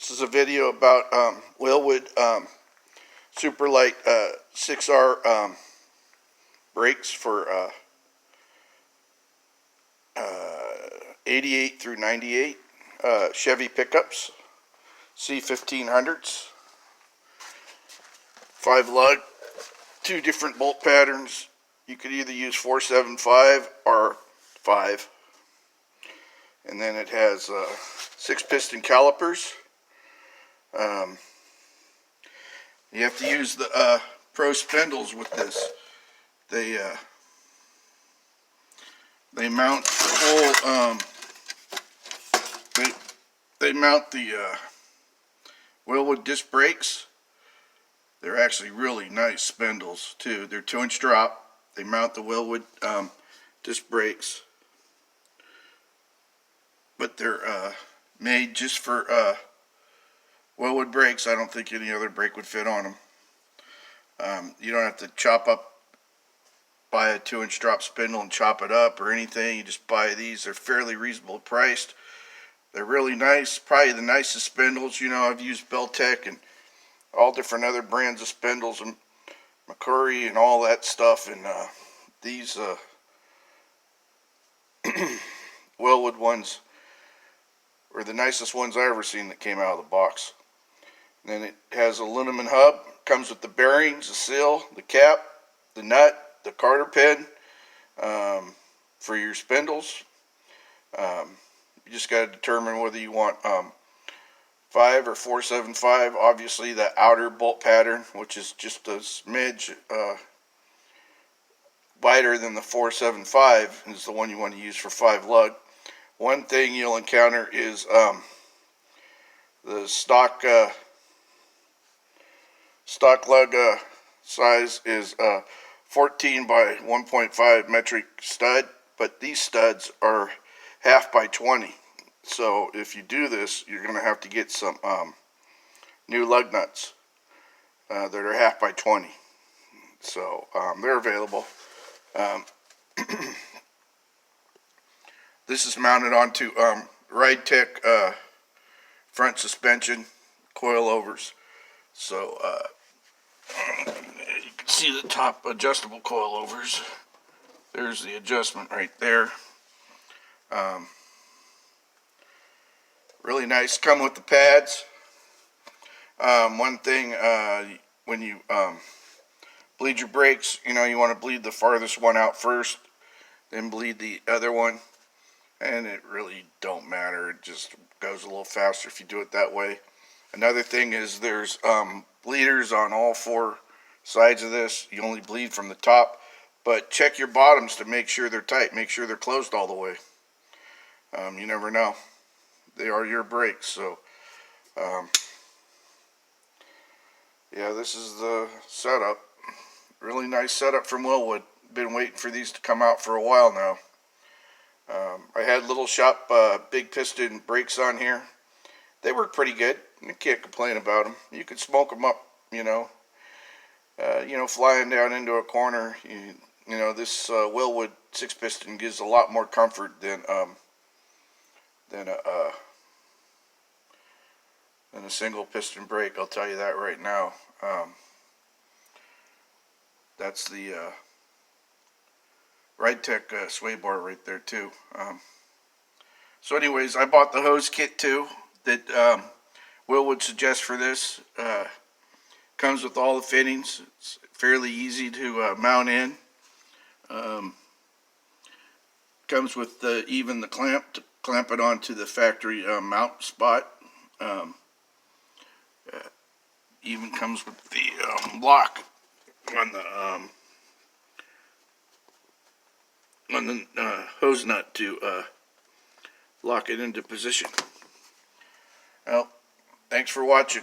This is a video about Wilwood Superlite 6R brakes for 88 through 98 Chevy pickups, C1500s, 5 lug, 2 different bolt patterns. You could either use 475 or 5. And then it has 6 piston calipers. You have to use the ProSpindles with this. They mount the whole they mount the Wilwood disc brakes. They're actually really nice spindles too. They're 2-inch drop. They mount the Wilwood disc brakes, but they're made just for Wilwood brakes. I don't think any other brake would fit on them. You don't have to buy a 2-inch drop spindle and chop it up or anything. You just buy these. They're fairly reasonable priced. They're really nice. Probably the nicest spindles. You know, I've used Beltec and all different other brands of spindles and McCurry and all that stuff. And these Wilwood ones were the nicest ones I ever seen that came out of the box. And then it has an aluminum hub. Comes with the bearings, the seal, the cap, the nut, the carter pin for your spindles. You just got to determine whether you want 5 or 475. Obviously, the outer bolt pattern, which is just a smidge wider than the 475, is the one you want to use for 5 lug. One thing you'll encounter is the stock lug size is 14 by 1.5 metric stud, but these studs are half by 20. So if you do this, you're going to have to get some new lug nuts that are half by 20. So they're available. This is mounted onto RideTech front suspension coilovers. So you can see the top adjustable coilovers. There's the adjustment right there. Really nice. Come with the pads. One thing, when you bleed your brakes, you know, you want to bleed the farthest one out first, then bleed the other one, and it really don't matter. It just goes a little faster if you do it that way. Another thing is there's bleeders on all 4 sides of this. You only bleed from the top, but check your bottoms to make sure they're tight. Make sure they're closed all the way. You never know. They are your brakes. So yeah, this is the setup. Really nice setup from Wilwood. Been waiting for these to come out for a while now. I had little shop big piston brakes on here. They work pretty good. You can't complain about them. You could smoke them up, you know, flying down into a corner. You know, this Wilwood 6-piston gives a lot more comfort than a single piston brake. I'll tell you that right now. That's the RideTech sway bar right there too. So anyways, I bought the hose kit too that Wilwood suggests for this. Comes with all the fittings. It's fairly easy to mount in. Comes with even the clamp to clamp it onto the factory mount spot. Even comes with the lock on the hose nut to lock it into position. Well, thanks for watching.